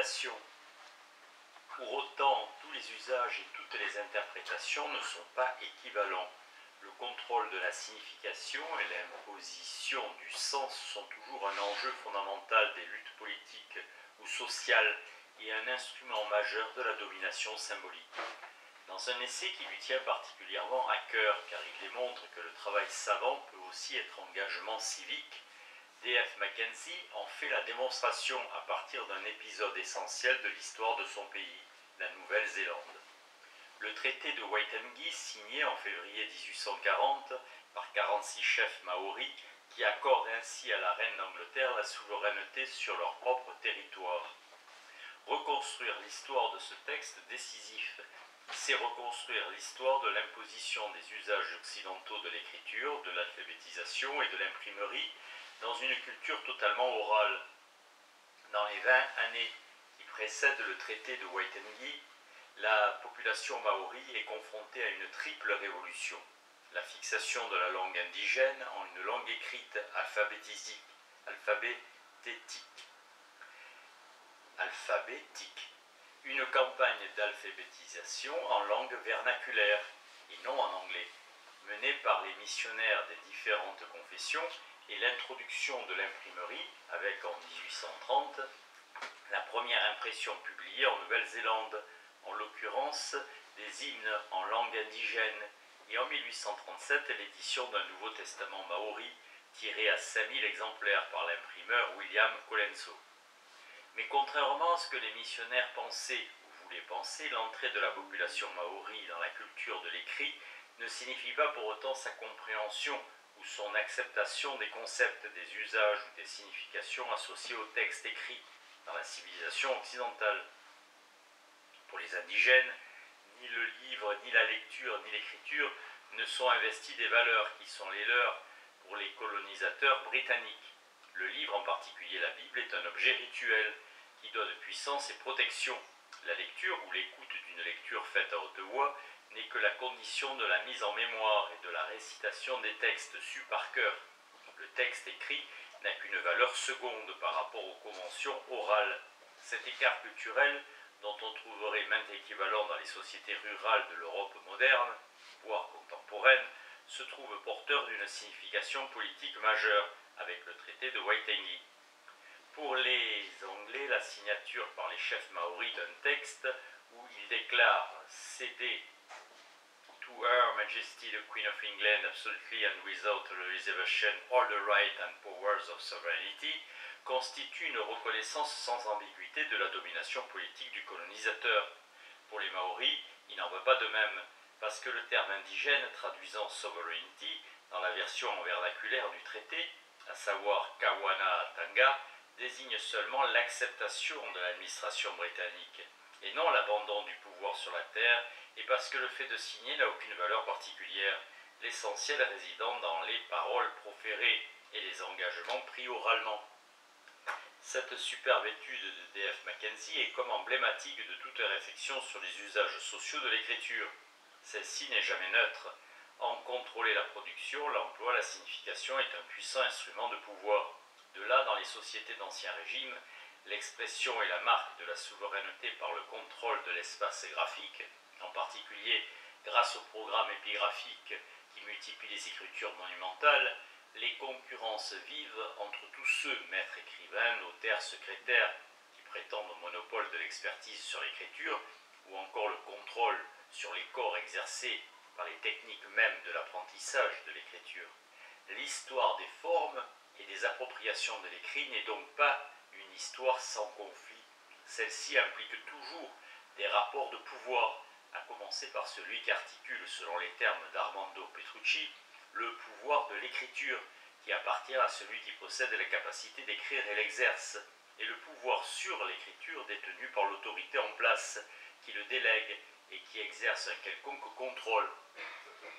domination. Pour autant, tous les usages et toutes les interprétations ne sont pas équivalents. Le contrôle de la signification et l'imposition du sens sont toujours un enjeu fondamental des luttes politiques ou sociales et un instrument majeur de la domination symbolique. Dans un essai qui lui tient particulièrement à cœur, car il démontre que le travail savant peut aussi être engagement civique, D.F. Mackenzie en fait la démonstration à partir d'un épisode essentiel de l'histoire de son pays, la Nouvelle-Zélande. Le traité de Waitangi, signé en février 1840 par 46 chefs maoris, qui accorde ainsi à la reine d'Angleterre la souveraineté sur leur propre territoire. Reconstruire l'histoire de ce texte décisif, c'est reconstruire l'histoire de l'imposition des usages occidentaux de l'écriture, de l'alphabétisation et de l'imprimerie dans une culture totalement orale. Dans les 20 années qui précèdent le traité de Waitangi, la population maori est confrontée à une triple révolution. La fixation de la langue indigène en une langue écrite alphabétique, une campagne d'alphabétisation en langue vernaculaire et non en anglais, menée par les missionnaires des différentes confessions, et l'introduction de l'imprimerie avec en 1830 la première impression publiée en Nouvelle-Zélande, en l'occurrence des hymnes en langue indigène, et en 1837 l'édition d'un Nouveau Testament maori tiré à 5000 exemplaires par l'imprimeur William Colenso. Mais contrairement à ce que les missionnaires pensaient ou voulaient penser, l'entrée de la population maori dans la culture de l'écrit ne signifie pas pour autant sa compréhension ou son acceptation des concepts, des usages ou des significations associés au texte écrit dans la civilisation occidentale. Pour les indigènes, ni le livre, ni la lecture, ni l'écriture ne sont investis des valeurs qui sont les leurs pour les colonisateurs britanniques. Le livre, en particulier la Bible, est un objet rituel qui donne puissance et protection. La lecture ou l'écoute d'une lecture faite à haute voix n'est que la condition de la mise en mémoire et de la récitation des textes sus par cœur. Le texte écrit n'a qu'une valeur seconde par rapport aux conventions orales. Cet écart culturel, dont on trouverait maints équivalents dans les sociétés rurales de l'Europe moderne, voire contemporaine, se trouve porteur d'une signification politique majeure avec le traité de Waitangi. Pour les Anglais, la signature par les chefs maoris d'un texte où ils déclarent céder to Her Majesty the Queen of England absolutely and without reservation all the right and powers of sovereignty constitue une reconnaissance sans ambiguïté de la domination politique du colonisateur. Pour les Maoris, il n'en va pas de même, parce que le terme indigène traduisant sovereignty dans la version vernaculaire du traité, à savoir Kawana Tanga, désigne seulement l'acceptation de l'administration britannique, et non l'abandon du pouvoir sur la terre, et parce que le fait de signer n'a aucune valeur particulière, l'essentiel résidant dans les paroles proférées et les engagements pris oralement. Cette superbe étude de D.F. Mackenzie est comme emblématique de toute réflexion sur les usages sociaux de l'écriture. Celle-ci n'est jamais neutre. En contrôler la production, l'emploi, la signification est un puissant instrument de pouvoir. De là, dans les sociétés d'Ancien Régime, l'expression et la marque de la souveraineté par le contrôle de l'espace graphique, en particulier grâce aux programmes épigraphiques qui multiplient les écritures monumentales, les concurrences vives entre tous ceux, maîtres écrivains, notaires, secrétaires, qui prétendent au monopole de l'expertise sur l'écriture, ou encore le contrôle sur les corps exercés par les techniques mêmes de l'apprentissage de l'écriture. L'histoire des formes et des appropriations de l'écrit n'est donc pas une histoire sans conflit. Celle-ci implique toujours des rapports de pouvoir, à commencer par celui qui articule, selon les termes d'Armando Petrucci, le pouvoir de l'écriture, qui appartient à celui qui possède la capacité d'écrire et l'exerce, et le pouvoir sur l'écriture détenu par l'autorité en place, qui le délègue et qui exerce un quelconque contrôle.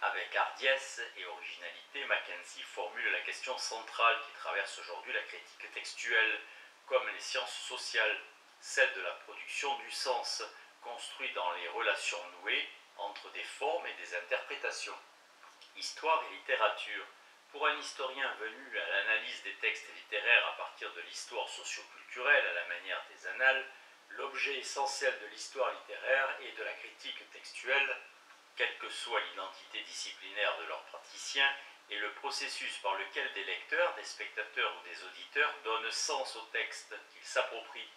Avec hardiesse et originalité, Mackenzie formule la question centrale qui traverse aujourd'hui la critique textuelle, comme les sciences sociales, celle de la production du sens, construit dans les relations nouées entre des formes et des interprétations. Histoire et littérature. Pour un historien venu à l'analyse des textes littéraires à partir de l'histoire socio-culturelle à la manière des annales, L'objet essentiel de l'histoire littéraire et de la critique textuelle, quelle que soit l'identité disciplinaire de leurs praticiens, est le processus par lequel des lecteurs, des spectateurs ou des auditeurs donnent sens au texte qu'ils s'approprient.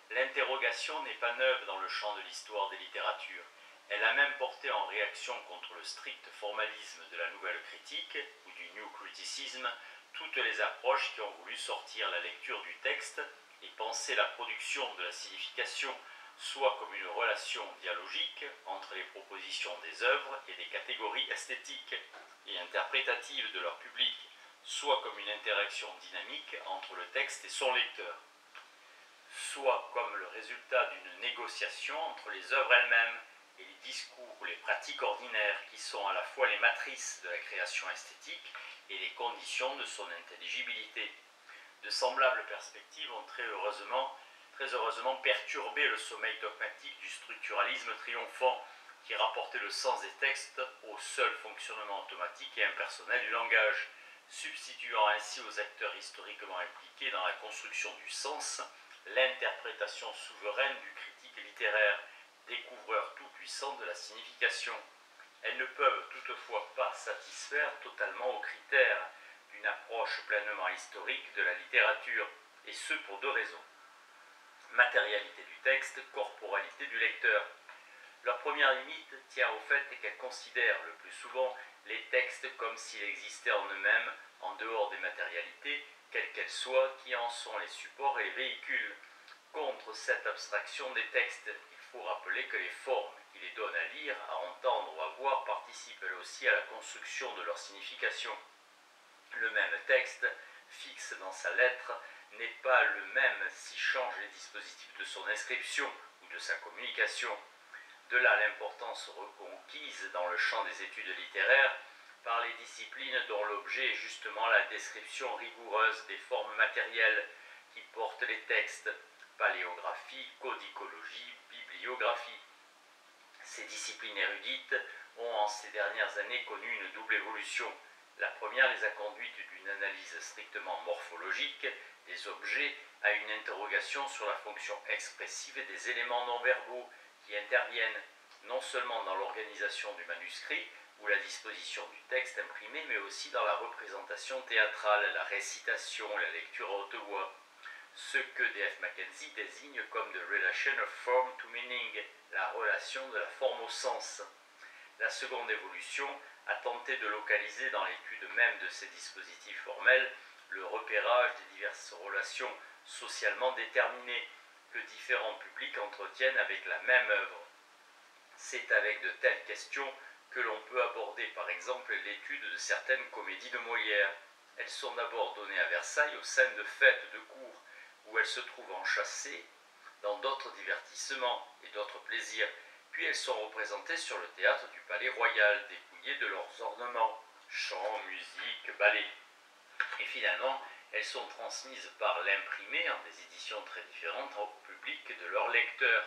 L'interrogation n'est pas neuve dans le champ de l'histoire des littératures. Elle a même porté en réaction contre le strict formalisme de la nouvelle critique, ou du New Criticism, toutes les approches qui ont voulu sortir la lecture du texte et penser la production de la signification soit comme une relation dialogique entre les propositions des œuvres et des catégories esthétiques et interprétatives de leur public, soit comme une interaction dynamique entre le texte et son lecteur, soit comme le résultat d'une négociation entre les œuvres elles-mêmes et les discours ou les pratiques ordinaires qui sont à la fois les matrices de la création esthétique et les conditions de son intelligibilité. De semblables perspectives ont très heureusement perturbé le sommeil dogmatique du structuralisme triomphant qui rapportait le sens des textes au seul fonctionnement automatique et impersonnel du langage, substituant ainsi aux acteurs historiquement impliqués dans la construction du sens l'interprétation souveraine du critique littéraire, découvreur tout-puissant de la signification. Elles ne peuvent toutefois pas satisfaire totalement aux critères d'une approche pleinement historique de la littérature, et ce pour deux raisons. Matérialité du texte, corporalité du lecteur. Leur première limite tient au fait qu'elles considèrent le plus souvent les textes comme s'ils existaient en eux-mêmes, en dehors des matérialités, quelles qu'elles soient, qui en sont les supports et les véhicules. Contre cette abstraction des textes, il faut rappeler que les formes qui les donnent à lire, à entendre ou à voir participent elles aussi à la construction de leur signification. Le même texte, fixe dans sa lettre, n'est pas le même si change les dispositifs de son inscription ou de sa communication. De là l'importance reconquise dans le champ des études littéraires par les disciplines dont l'objet est justement la description rigoureuse des formes matérielles qui portent les textes, paléographie, codicologie, bibliographie. Ces disciplines érudites ont en ces dernières années connu une double évolution. La première les a conduites d'une analyse strictement morphologique des objets à une interrogation sur la fonction expressive des éléments non-verbaux qui interviennent non seulement dans l'organisation du manuscrit ou la disposition du texte imprimé, mais aussi dans la représentation théâtrale, la récitation et la lecture à haute voix. Ce que D.F. Mackenzie désigne comme the relation of form to meaning, la relation de la forme au sens. La seconde évolution a tenté de localiser dans l'étude même de ces dispositifs formels le repérage des diverses relations socialement déterminées que différents publics entretiennent avec la même œuvre. C'est avec de telles questions que l'on peut aborder par exemple l'étude de certaines comédies de Molière. Elles sont d'abord données à Versailles au sein de fêtes de cour, où elles se trouvent enchâssées dans d'autres divertissements et d'autres plaisirs, puis elles sont représentées sur le théâtre du Palais Royal, dépouillées de leurs ornements, chants, musique, ballets. Et finalement, elles sont transmises par l'imprimé en des éditions très différentes au public de leurs lecteurs.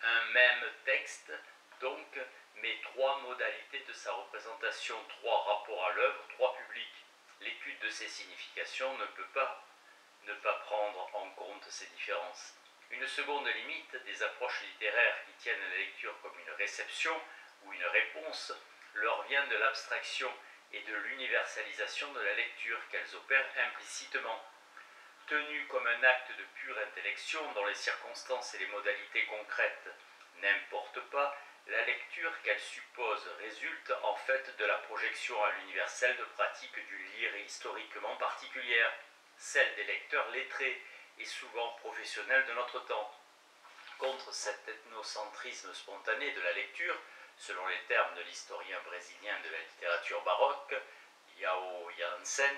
Un même texte, donc, mais trois modalités de sa représentation, trois rapports à l'œuvre, trois publics. L'étude de ces significations ne peut pas ne pas prendre en compte ces différences. Une seconde limite des approches littéraires qui tiennent la lecture comme une réception ou une réponse leur vient de l'abstraction et de l'universalisation de la lecture qu'elles opèrent implicitement. Tenue comme un acte de pure intellection dont les circonstances et les modalités concrètes n'importent pas, la lecture qu'elle suppose résulte en fait de la projection à l'universel de pratiques du lire historiquement particulières, celle des lecteurs lettrés et souvent professionnels de notre temps. Contre cet ethnocentrisme spontané de la lecture, selon les termes de l'historien brésilien de la littérature baroque, Yao Jansen,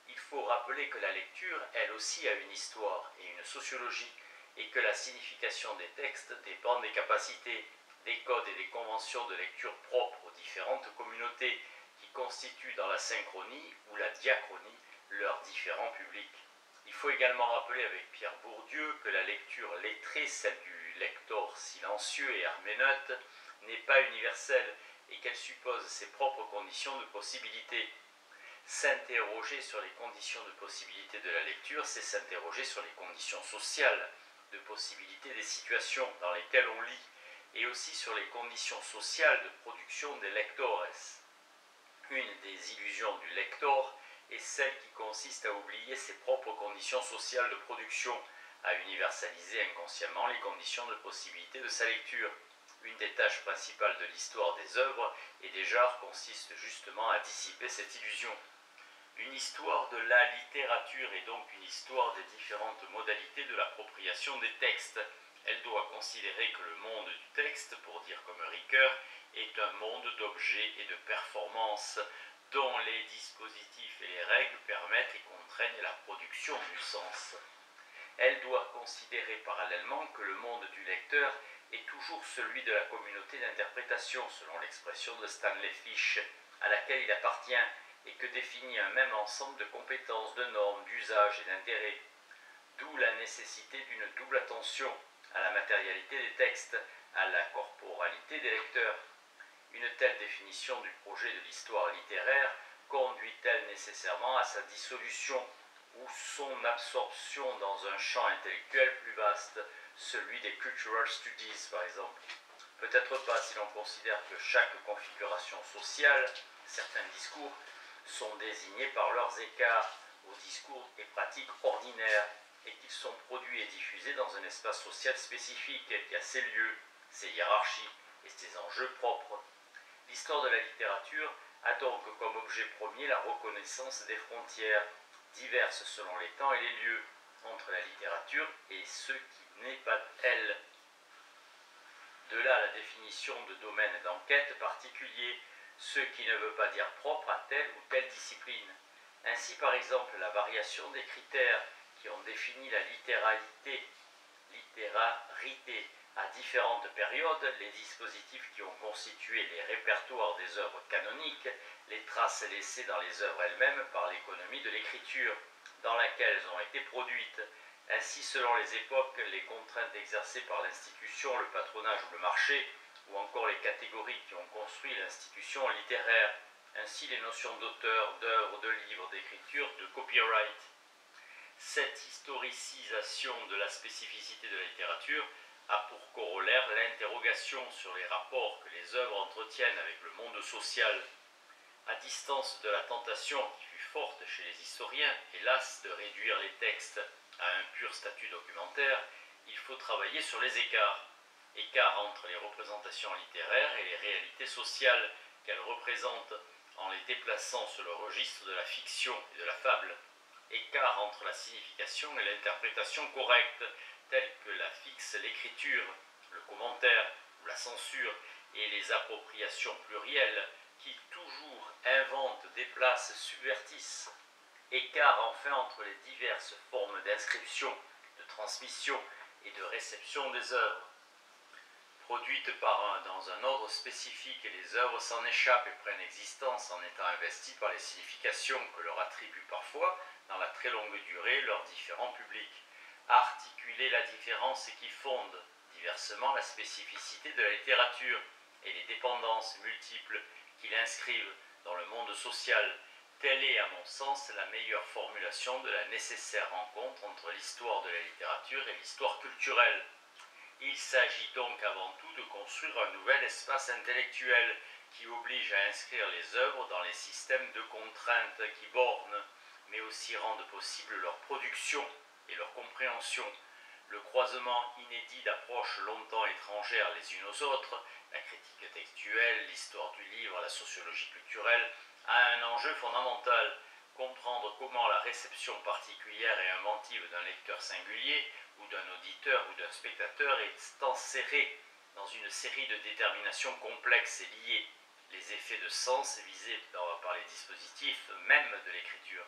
il faut rappeler que la lecture, elle aussi, a une histoire et une sociologie, et que la signification des textes dépend des capacités, des codes et des conventions de lecture propres aux différentes communautés qui constituent dans la synchronie ou la diachronie leurs différents publics. Il faut également rappeler avec Pierre Bourdieu que la lecture lettrée, celle du lector silencieux et herméneute, n'est pas universelle et qu'elle suppose ses propres conditions de possibilité. S'interroger sur les conditions de possibilité de la lecture, c'est s'interroger sur les conditions sociales de possibilité des situations dans lesquelles on lit, et aussi sur les conditions sociales de production des lectores. Une des illusions du lector est celle qui consiste à oublier ses propres conditions sociales de production, à universaliser inconsciemment les conditions de possibilité de sa lecture. Une des tâches principales de l'histoire des œuvres et des genres consiste justement à dissiper cette illusion. Une histoire de la littérature est donc une histoire des différentes modalités de l'appropriation des textes. Elle doit considérer que le monde du texte, pour dire comme Ricoeur, est un monde d'objets et de performances dont les dispositifs et les règles permettent et contraignent la production du sens. Elle doit considérer parallèlement que le monde du lecteur est toujours celui de la communauté d'interprétation, selon l'expression de Stanley Fish, à laquelle il appartient et que définit un même ensemble de compétences, de normes, d'usages et d'intérêts. D'où la nécessité d'une double attention à la matérialité des textes, à la corporalité des lecteurs. Une telle définition du projet de l'histoire littéraire conduit-elle nécessairement à sa dissolution ou son absorption dans un champ intellectuel plus vaste, celui des cultural studies par exemple? Peut-être pas si l'on considère que chaque configuration sociale, certains discours, sont désignés par leurs écarts aux discours et pratiques ordinaires et qu'ils sont produits et diffusés dans un espace social spécifique qui a ses lieux, ses hiérarchies et ses enjeux propres. L'histoire de la littérature a donc comme objet premier la reconnaissance des frontières, diverses selon les temps et les lieux, entre la littérature et ce qui n'est pas elle. De là la définition de domaine d'enquête particulier, ce qui ne veut pas dire propre à telle ou telle discipline. Ainsi, par exemple, la variation des critères qui ont défini la littérarité à différentes périodes, les dispositifs qui ont constitué les répertoires des œuvres canoniques, les traces laissées dans les œuvres elles-mêmes par l'économie de l'écriture, dans laquelle elles ont été produites. Ainsi, selon les époques, les contraintes exercées par l'institution, le patronage ou le marché, ou encore les catégories qui ont construit l'institution littéraire, ainsi les notions d'auteur, d'œuvre, de livre, d'écriture, de copyright. Cette historicisation de la spécificité de la littérature a pour corollaire l'interrogation sur les rapports que les œuvres entretiennent avec le monde social. À distance de la tentation qui fut forte chez les historiens, hélas, de réduire les textes à un pur statut documentaire, il faut travailler sur les écarts. Écarts entre les représentations littéraires et les réalités sociales qu'elles représentent en les déplaçant sur le registre de la fiction et de la fable. Écart entre la signification et l'interprétation correcte, telle que la fixe l'écriture, le commentaire ou la censure, et les appropriations plurielles qui toujours inventent, déplacent, subvertissent. Écart enfin entre les diverses formes d'inscription, de transmission et de réception des œuvres. Produites dans un ordre spécifique, et les œuvres s'en échappent et prennent existence en étant investies par les significations que leur attribuent parfois, dans la très longue durée, leurs différents publics. Articuler la différence qui fonde diversement la spécificité de la littérature et les dépendances multiples qui l'inscrivent dans le monde social, telle est, à mon sens, la meilleure formulation de la nécessaire rencontre entre l'histoire de la littérature et l'histoire culturelle. Il s'agit donc avant tout de construire un nouvel espace intellectuel qui oblige à inscrire les œuvres dans les systèmes de contraintes qui bornent, mais aussi rendent possible leur production et leur compréhension. Le croisement inédit d'approches longtemps étrangères les unes aux autres, la critique textuelle, l'histoire du livre, la sociologie culturelle, a un enjeu fondamental: comprendre comment la réception particulière et inventive d'un lecteur singulier, ou d'un auditeur ou d'un spectateur, est enserrée dans une série de déterminations complexes et liées, les effets de sens visés par les dispositifs même de l'écriture,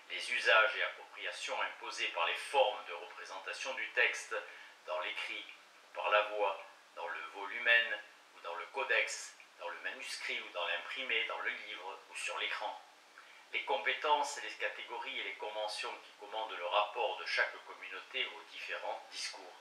les usages et appropriations imposés par les formes de représentation du texte, dans l'écrit, par la voix, dans le volumen ou dans le codex, dans le manuscrit ou dans l'imprimé, dans le livre ou sur l'écran. Les compétences, les catégories et les conventions qui commandent le rapport de chaque communauté aux différents discours.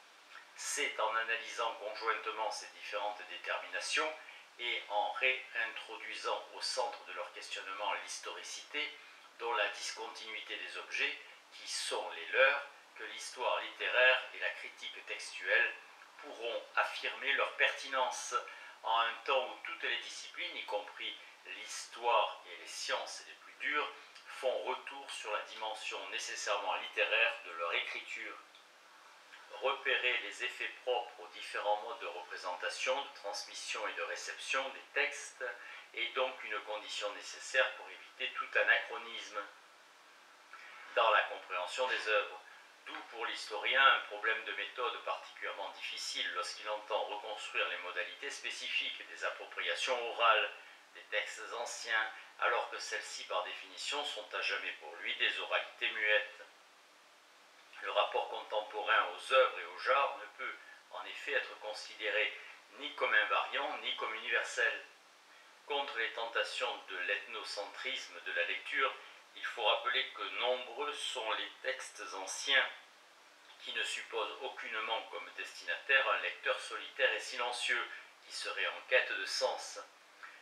C'est en analysant conjointement ces différentes déterminations et en réintroduisant au centre de leur questionnement l'historicité, dont la discontinuité des objets qui sont les leurs, que l'histoire littéraire et la critique textuelle pourront affirmer leur pertinence en un temps où toutes les disciplines, y compris l'histoire et les sciences les plus dures, font retour sur la dimension nécessairement littéraire de leur écriture. Repérer les effets propres aux différents modes de représentation, de transmission et de réception des textes est donc une condition nécessaire pour éviter tout anachronisme dans la compréhension des œuvres. D'où pour l'historien un problème de méthode particulièrement difficile lorsqu'il entend reconstruire les modalités spécifiques des appropriations orales des textes anciens, alors que celles-ci par définition sont à jamais pour lui des oralités muettes. Le rapport contemporain aux œuvres et au genre ne peut en effet être considéré ni comme invariant ni comme universel. Contre les tentations de l'ethnocentrisme de la lecture, il faut rappeler que nombreux sont les textes anciens qui ne supposent aucunement comme destinataire un lecteur solitaire et silencieux qui serait en quête de sens.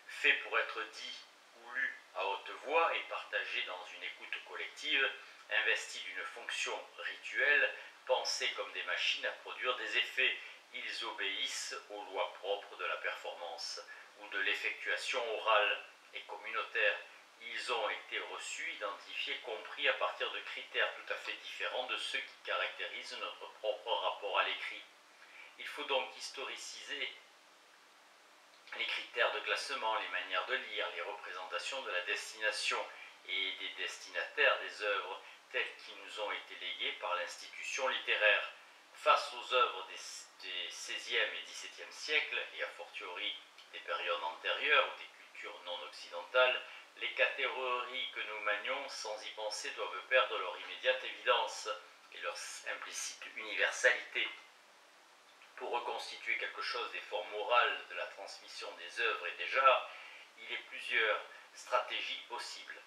Fait pour être dit ou lu à haute voix et partagé dans une écoute collective, investis d'une fonction rituelle, pensés comme des machines à produire des effets, ils obéissent aux lois propres de la performance ou de l'effectuation orale et communautaire. Ils ont été reçus, identifiés, compris à partir de critères tout à fait différents de ceux qui caractérisent notre propre rapport à l'écrit. Il faut donc historiciser les critères de classement, les manières de lire, les représentations de la destination et des destinataires des œuvres telles qui nous ont été léguées par l'institution littéraire. Face aux œuvres des XVIe et XVIIe siècles, et a fortiori des périodes antérieures ou des cultures non occidentales, les catégories que nous manions sans y penser doivent perdre leur immédiate évidence et leur implicite universalité. Pour reconstituer quelque chose des formes morales de la transmission des œuvres et des genres, il est plusieurs stratégies possibles.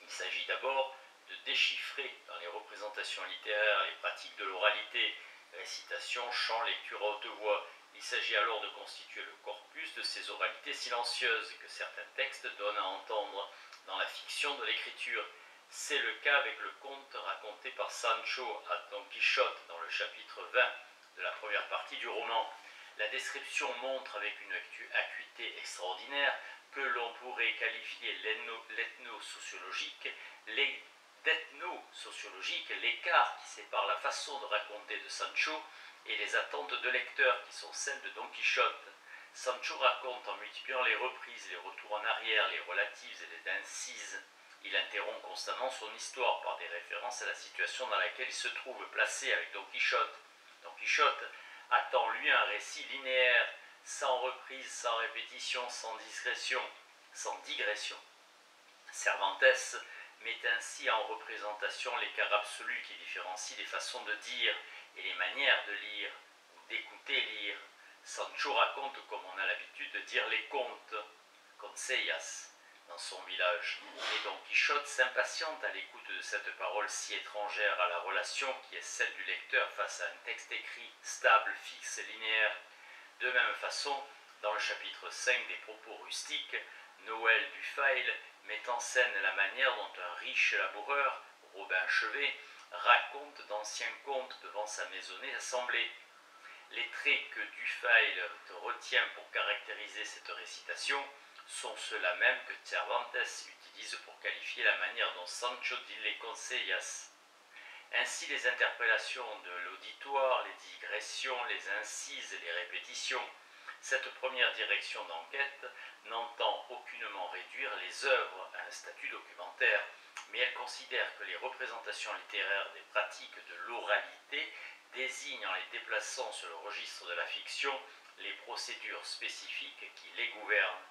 Il s'agit d'abord de déchiffrer dans les représentations littéraires les pratiques de l'oralité, récitation, chant, lecture à haute voix. Il s'agit alors de constituer le corpus de ces oralités silencieuses que certains textes donnent à entendre dans la fiction de l'écriture. C'est le cas avec le conte raconté par Sancho à Don Quichotte dans le chapitre 20 de la première partie du roman. La description montre avec une acuité extraordinaire que l'on pourrait qualifier l'ethno-sociologique, l'écart qui sépare la façon de raconter de Sancho et les attentes de lecteurs qui sont celles de Don Quichotte. Sancho raconte en multipliant les reprises, les retours en arrière, les relatives et les incises. Il interrompt constamment son histoire par des références à la situation dans laquelle il se trouve placé avec Don Quichotte. Don Quichotte attend lui un récit linéaire, sans reprise, sans répétition, sans digression. Cervantes met ainsi en représentation l'écart absolu qui différencie les façons de dire et les manières de lire ou d'écouter lire. Sancho raconte comme on a l'habitude de dire les contes, conseillas, dans son village. Et Don Quichotte s'impatiente à l'écoute de cette parole si étrangère à la relation qui est celle du lecteur face à un texte écrit, stable, fixe, linéaire. De même façon, dans le chapitre 5 des propos rustiques, Noël Dufayel met en scène la manière dont un riche laboureur, Robin Chevet, raconte d'anciens contes devant sa maisonnée assemblée. Les traits que Dufayel retient pour caractériser cette récitation sont ceux-là même que Cervantes utilise pour qualifier la manière dont Sancho dit les conseillas. Ainsi, les interpellations de l'auditoire, les digressions, les incises et les répétitions. Cette première direction d'enquête n'entend aucunement réduire les œuvres à un statut documentaire, mais elle considère que les représentations littéraires des pratiques de l'oralité désignent, en les déplaçant sur le registre de la fiction, les procédures spécifiques qui les gouvernent.